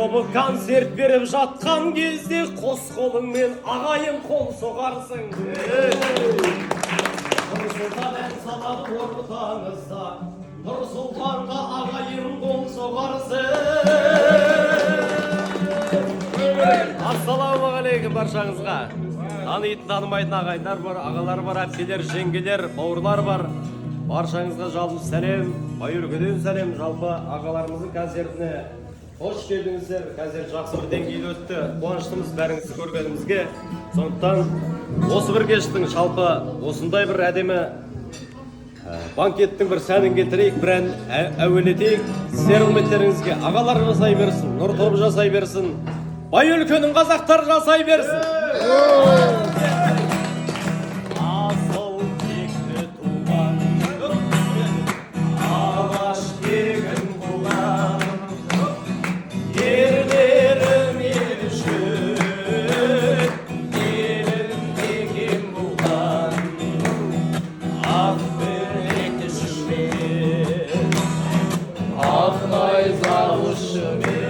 тобы концерт беріп жатқан кезде қос қолыңмен ағайын қол соғарсың. Нұрсұлтан ән салады ортаңызда, Нұрсұлтанға ағайын қол соғарсың. Ассалаумағалейкум баршаңызға. Танитын танымайтын ағайындар бар, ағалар бар, әпкелер, жеңгелер, бауырлар бар. Баршаңызға жалпы сәлем, Байыркөден сәлем. Жалпы ағаларымыздың концертіне қош келдіңіздер. Концерт жақсы бір деңгейде өтті. Қуаныштымыз бәріңізді көргенімізге. Сондықтан осы бір кештің жалпы осындай бір әдемі банкеттің бір сәнін келтірейік, бір ән әуелетейік. Сіздер құрметтеріңізге ағалар жасай берсін, нұр тобы жасай берсін, Байыркөнің қазақтар жасай берсін. Асыл текті туған, алаш тегін қуған, ерлерім ел үшін, елім деген болған, ақ білек ішімен, ақ найза ұшымен,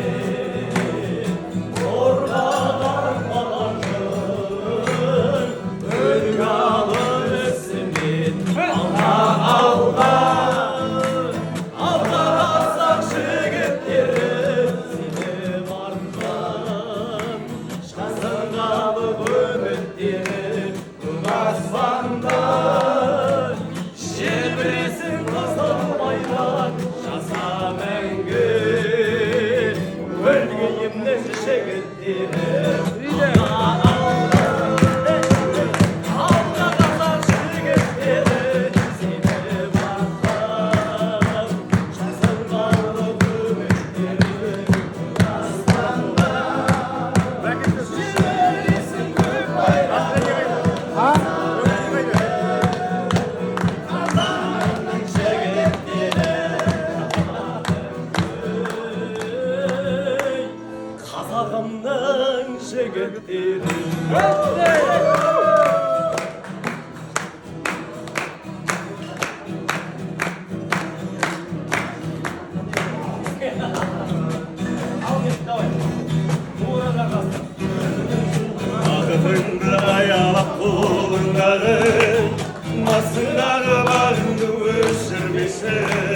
Қазағымның жігіттері. Ақытыңды аялап қолыңдағы, басыңдағы барыңды өшірмесін.